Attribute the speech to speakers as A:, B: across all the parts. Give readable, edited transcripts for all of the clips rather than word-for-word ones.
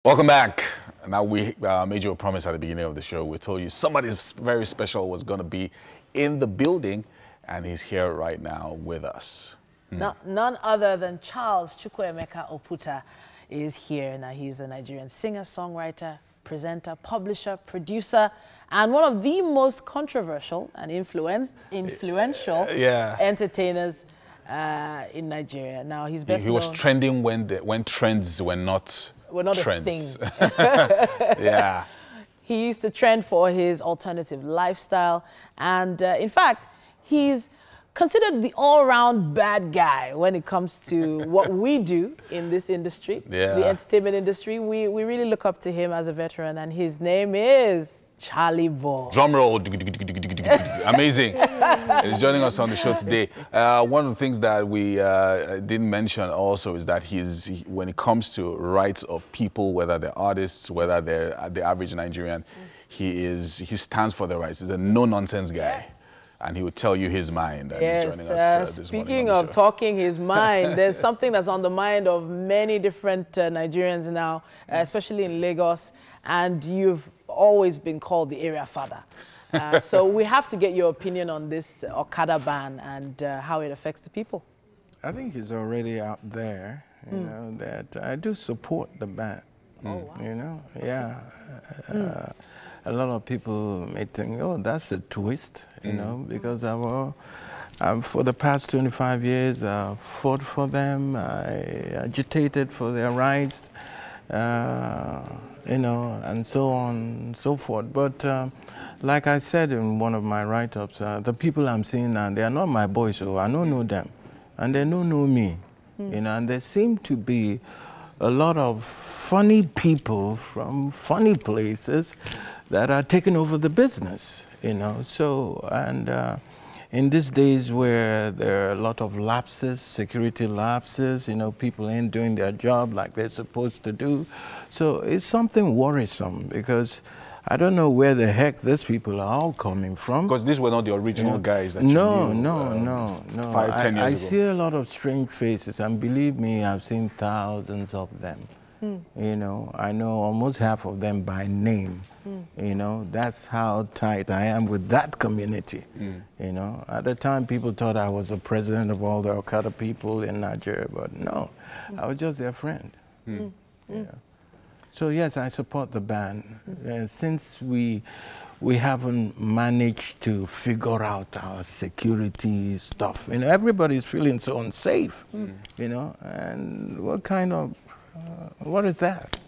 A: Welcome back. Now we made you a promise at the beginning of the show. We told you somebody very special was going to be in the building, and he's here right now with us.
B: None other than Charles Chukwuemeka Oputa is here. Now he's a Nigerian singer, songwriter, presenter, publisher, producer, and one of the most controversial and influential entertainers in Nigeria. Now he's best known.
A: He was trending when trends were not trends.
B: A thing.
A: Yeah.
B: He used to trend for his alternative lifestyle, and in fact, he's considered the all-round bad guy when it comes to what we do in this industry, the entertainment industry. We really look up to him as a veteran, and his name is Charly Boy.
A: Drum roll. Amazing. He's joining us on the show today. One of the things that we didn't mention also is that when it comes to rights of people, whether they're artists, whether they're the average Nigerian, he stands for their rights. He's a no-nonsense guy. And he would tell you his mind. And
B: yes,
A: he's joining us, this
B: speaking of talking his mind, there's something that's on the mind of many different Nigerians now, especially in Lagos, and you've always been called the area father. So we have to get your opinion on this Okada ban and how it affects the people.
C: I think it's already out there, you know, that I do support the ban.
B: Oh, wow.
C: You know, yeah. A lot of people may think, oh, that's a twist, you know, because for the past 25 years, I fought for them, I agitated for their rights, you know, and so on and so forth. But like I said in one of my write-ups, the people I'm seeing now, they are not my boys, so I don't know them, and they don't know me, you know, and there seem to be a lot of funny people from funny places that are taking over the business, you know. So, and in these days where there are a lot of lapses, security lapses, you know, people ain't doing their job like they're supposed to do. So it's something worrisome because I don't know where the heck these people are all coming from.
A: Because these were not the original guys that
C: no,
A: you knew.
C: No.
A: 5-10 years
C: I
A: ago.
C: see a lot of strange faces, and believe me, I've seen thousands of them. You know, I know almost half of them by name. You know, that's how tight I am with that community. You know, at the time people thought I was the president of all the Okada people in Nigeria, but no, I was just their friend. Yeah. So yes, I support the ban. Since we haven't managed to figure out our security stuff, you know, everybody's feeling so unsafe. You know, and what kind of what is that?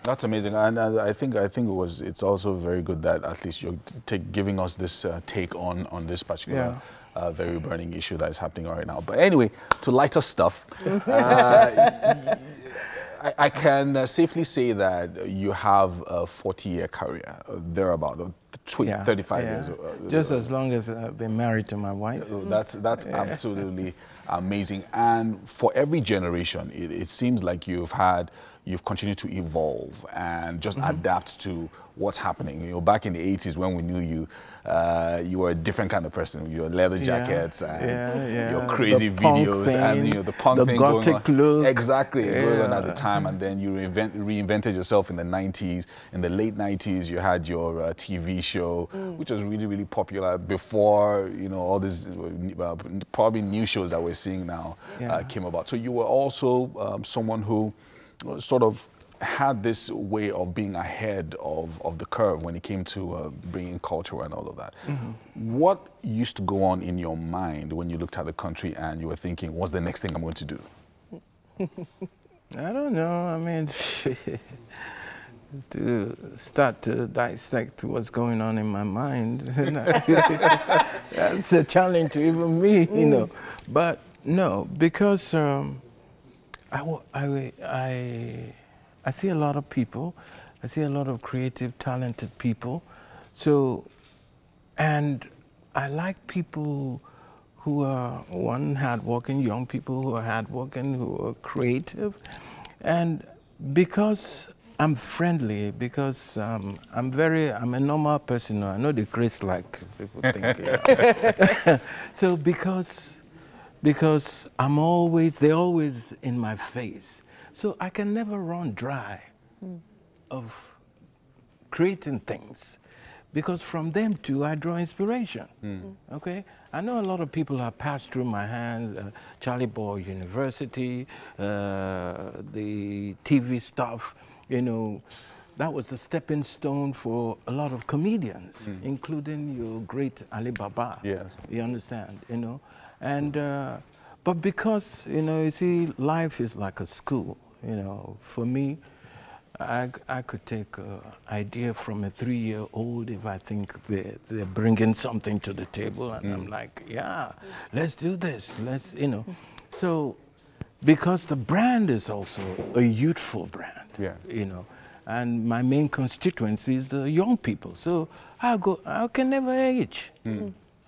A: That's amazing, and I think it's also very good that at least you're giving us this take on this particular very burning issue that is happening right now. But anyway, to lighter stuff, I can safely say that you have a 40-year career, thereabout, 35 years.
C: Just as long as I've been married to my wife.
A: That's absolutely amazing. And for every generation, it seems like you've continued to evolve and just adapt to what's happening. You know, back in the 80s when we knew you, you were a different kind of person. Your leather jackets and your crazy videos and, you know, the punk thing going on.
C: Gothic look.
A: Exactly, going on at the time. And then you reinvented yourself in the 90s. In the late 90s, you had your TV show, which was really, really popular before, you know, all these probably new shows that we're seeing now came about. So you were also someone who sort of had this way of being ahead of the curve when it came to bringing culture and all of that. What used to go on in your mind when you looked at the country and you were thinking, what's the next thing I'm going to do?
C: I don't know. I mean, to start to dissect what's going on in my mind, that's a challenge to even me, you know. But no, because I see a lot of people. I see a lot of creative, talented people. So, and I like people who are, one, hardworking, young people who are hardworking, who are creative. And because I'm friendly, because I'm a normal person. I know the grace like people think. So because they're always in my face. So I can never run dry of creating things, because from them too I draw inspiration. Okay, I know a lot of people have passed through my hands, Charly Boy University, the TV stuff, you know, that was the stepping stone for a lot of comedians, including your great Ali Baba.
A: Yes.
C: You understand, you know, and but because, you know, you see, life is like a school, you know. For me, I could take an idea from a 3-year-old if I think they're bringing something to the table, and I'm like, yeah, let's do this, let's, you know. So, because the brand is also a youthful brand, you know, and my main constituency is the young people. So I can never age.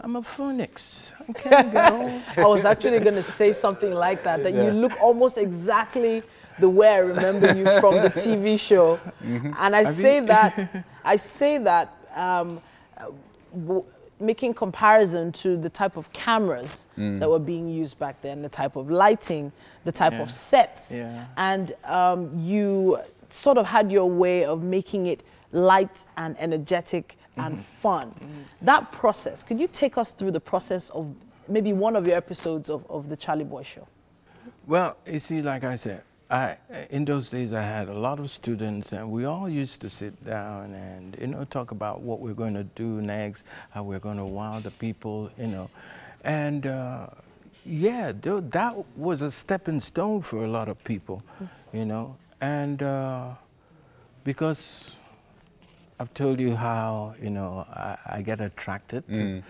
C: I'm a phoenix. I can't go.
B: I was actually going to say something like that, that you look almost exactly the way I remember you from the TV show. And I say that making comparison to the type of cameras that were being used back then, the type of lighting, the type of sets. And you sort of had your way of making it light and energetic and fun. That process, could you take us through the process of maybe one of your episodes of the Charly Boy Show?
C: Well, you see, like I said, in those days I had a lot of students, and we all used to sit down and, you know, talk about what we're going to do next, how we're going to wow the people, you know. And yeah, that was a stepping stone for a lot of people, you know. And because I've told you how, you know, I get attracted to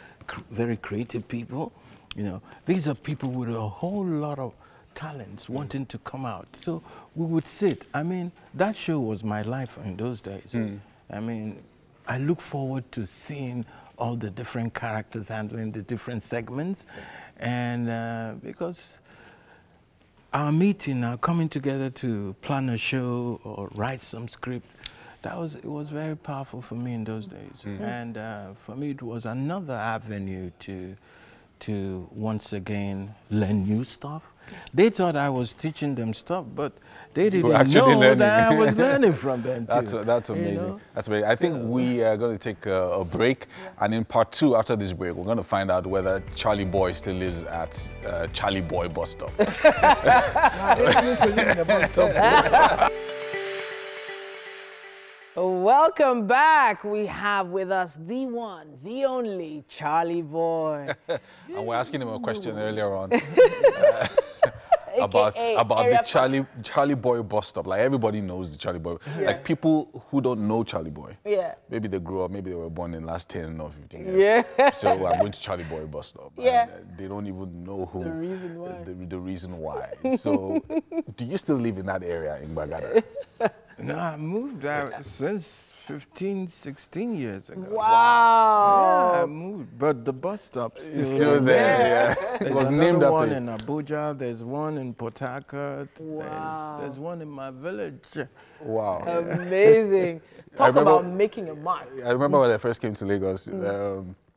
C: very creative people, you know. These are people with a whole lot of talents wanting to come out. So we would sit. I mean, that show was my life in those days. I mean, I look forward to seeing all the different characters handling the different segments. And because our meeting, our coming together to plan a show or write some script, it was very powerful for me in those days. And for me, it was another avenue to once again learn new stuff. They thought I was teaching them stuff, but they didn't know that I was learning from them too.
A: That's amazing. You know? That's amazing. I think we are going to take a break, and in part 2, after this break, we're going to find out whether Charly Boy still lives at Charly Boy bus stop.
B: Welcome back. We have with us the one, the only Charly Boy.
A: And we're asking him a question earlier on about the Charly Boy bus stop. Like, everybody knows the Charly Boy. Like, people who don't know Charly Boy. Maybe they grew up, maybe they were born in the last 10 or 15 years. So I'm going to Charly Boy bus stop. And, they don't even know who. The reason why. So, do you still live in that area in Bagada?
C: No, I moved out since 15, 16 years ago.
B: Wow.
C: Yeah, I moved, but the bus stop's
A: still there.
C: There's
A: it was
C: another
A: named
C: one
A: after
C: in Abuja, there's one in Port Harcourt,
B: wow.
C: there's one in my village.
A: Wow.
B: Amazing. Talk about making a mark.
A: I remember when I first came to Lagos,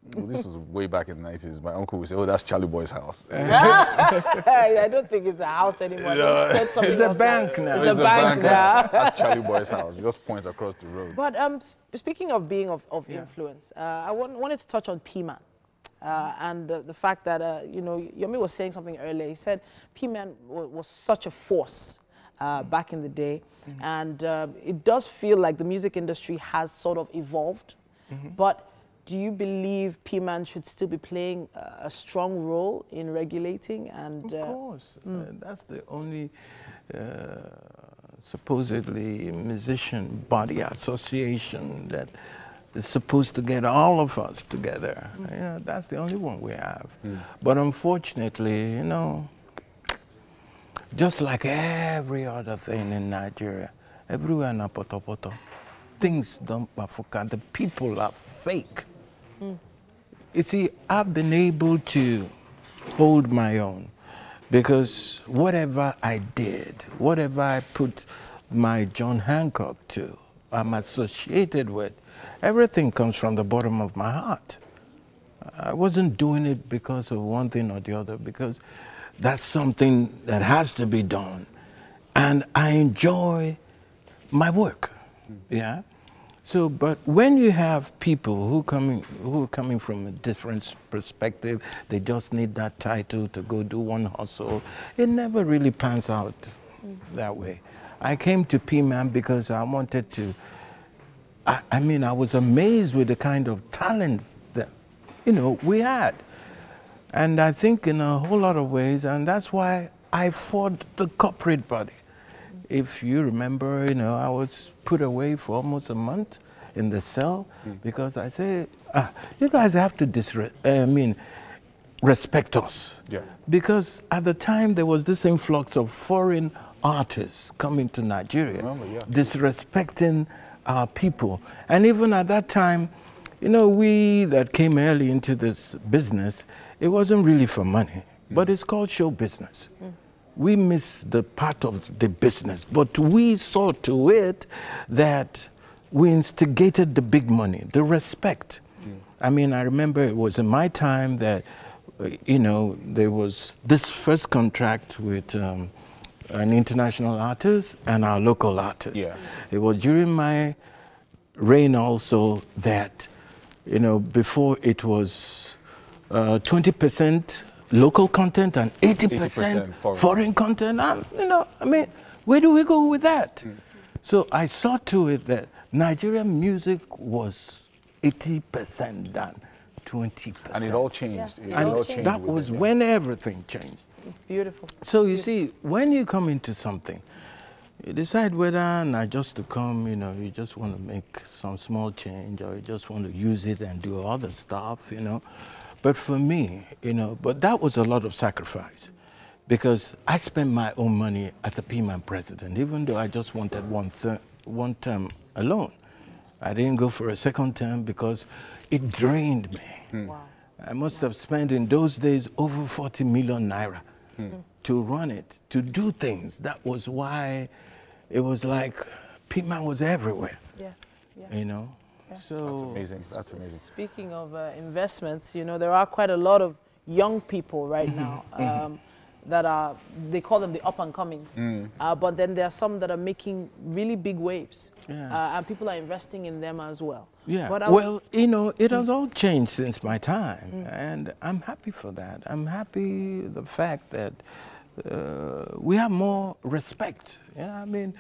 A: this was way back in the 90s. My uncle would say, oh, that's Charly Boy's house.
B: I don't think it's a house anymore.
C: It's a bank now.
B: It's a bank now.
A: That's Charly Boy's house. It just points across the road.
B: But speaking of being of influence, I wanted to touch on P-Man. And the fact that, you know, Yomi was saying something earlier. He said P-Man was such a force back in the day. And it does feel like the music industry has sort of evolved. But do you believe P-Man should still be playing a strong role in regulating? And
C: of course. That's the only supposedly musician body association that is supposed to get all of us together. You know, that's the only one we have. But unfortunately, you know, just like every other thing in Nigeria, everywhere na poto, things don't forget. The people are fake. You see, I've been able to hold my own because whatever I did, whatever I put my John Hancock to, I'm associated with, everything comes from the bottom of my heart. I wasn't doing it because of one thing or the other, because that's something that has to be done. and I enjoy my work. Yeah. So, but when you have people who are coming from a different perspective, they just need that title to go do one hustle. It never really pans out that way. I came to P-Man because I wanted to. I mean, I was amazed with the kind of talents that, you know, we had, and I think in a whole lot of ways, and that's why I fought the corporate body. If you remember, you know, I was put away for almost a month in the cell because I said, you guys have to respect us. Yeah. Because at the time there was this influx of foreign artists coming to Nigeria, disrespecting our people. And even at that time, you know, we that came early into this business, it wasn't really for money, but it's called show business. We missed the part of the business, but we saw to it that we instigated the big money, the respect. I mean, I remember it was in my time that, you know, there was this first contract with an international artist and our local artist. Yeah. It was during my reign also that, you know, before it was 20% local content and 80% foreign content. You know, I mean, where do we go with that? So I saw to it that Nigerian music was 80% done, 20%.
A: And it all changed.
C: Yeah. And that was when everything changed.
B: Beautiful.
C: So you see, when you come into something, you decide whether not just to come, you know, you just want to make some small change or you just want to use it and do other stuff, you know. But for me, you know, but that was a lot of sacrifice because I spent my own money as a P-Man president, even though I just wanted one term alone. I didn't go for a second term because it drained me. Wow. I must have spent in those days over 40 million naira to run it, to do things. That was why it was like P-Man was everywhere, you know. Yeah. So
A: that's amazing. That's amazing.
B: Speaking of investments, you know, there are quite a lot of young people right now that are, they call them the up and comings, but then there are some that are making really big waves, and people are investing in them as well.
C: Yeah. Well, you know, it has all changed since my time, and I'm happy for that. I'm happy the fact that we have more respect. Yeah, I mean,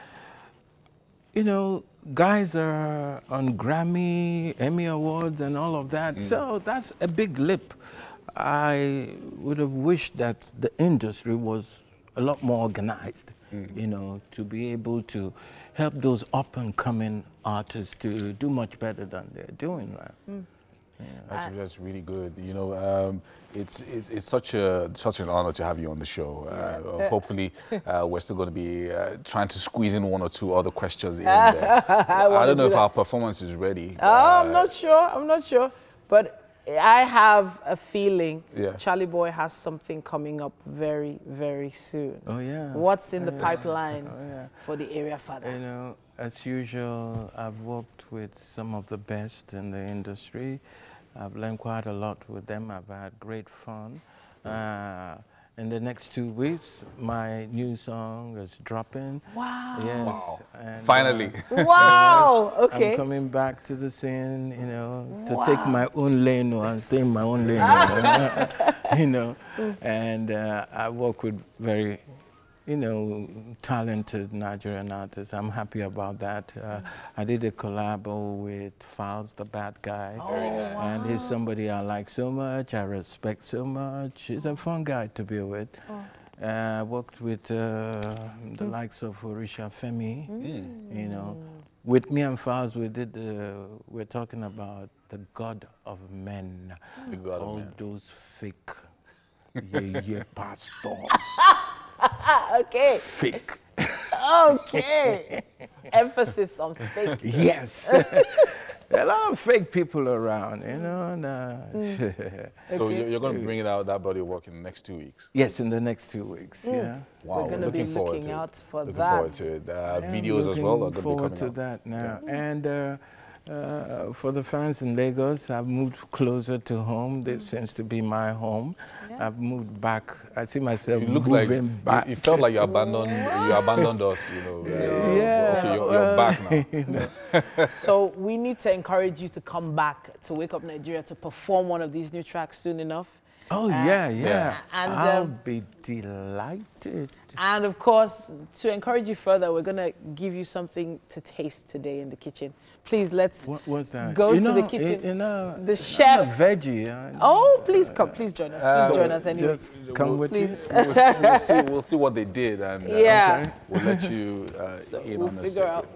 C: you know, guys are on Grammy, Emmy Awards and all of that. So that's a big leap. I would have wished that the industry was a lot more organized, you know, to be able to help those up and coming artists to do much better than they're doing now.
A: Yeah. That's really good. You know, it's such an honor to have you on the show. Hopefully, we're still going to be trying to squeeze in one or two other questions in there. I don't know if our performance is ready.
B: I'm not sure. I'm not sure, but I have a feeling Charly Boy has something coming up very, very soon.
C: Oh yeah.
B: What's in the pipeline for the area father?
C: You know, as usual, I've worked with some of the best in the industry. I've learned quite a lot with them. I've had great fun. In the next 2 weeks, my new song is dropping.
B: Wow.
C: Yes.
A: Wow.
C: And,
A: finally.
B: Wow.
C: Yes,
B: okay.
C: I'm coming back to the scene, you know, to take my own lane, or I'm staying in my own lane, you know. And I work with very, you know, talented Nigerian artists. I'm happy about that. I did a collab with Files, the bad guy.
B: Oh, wow.
C: And he's somebody I like so much, I respect so much. He's a fun guy to be with. I worked with the likes of Orisha Femi, you know. With me and Files, we did, we're talking about the God of Men.
A: The God
C: all
A: of men.
C: those fake pastors.
B: Okay.
C: Fake.
B: Okay. Emphasis on fake.
C: Yes. There are a lot of fake people around, you know. And,
A: so you're going to bring it out, that body of work, in the next 2 weeks?
C: Yes, in the next 2 weeks, yeah.
A: Wow,
B: we're going to be looking out for that.
A: Looking forward to it. Videos as well are going to be coming out.
C: Looking forward to that now. And For the fans in Lagos, I've moved closer to home. This seems to be my home.
B: Yeah.
C: I've moved back. I see myself
A: moving
C: back.
A: You felt like you abandoned us, you know.
C: Yeah.
A: Okay, you're back now.
B: So we need to encourage you to come back to Wake Up Nigeria to perform one of these new tracks soon enough.
C: Oh, yeah.
B: And
C: I'll be delighted.
B: And of course, to encourage you further, we're going to give you something to taste today in the kitchen. Please, let's
C: What's that?
B: go to the kitchen. The chef.
C: I'm a veggie.
B: Oh, please come. Please join us. Please join us anyway.
C: Just come with
B: please.
C: you.
A: We'll see what they did, and
B: yeah.
A: we'll let you
B: So
A: in
B: we'll
A: on the
B: figure
A: secret.
B: out.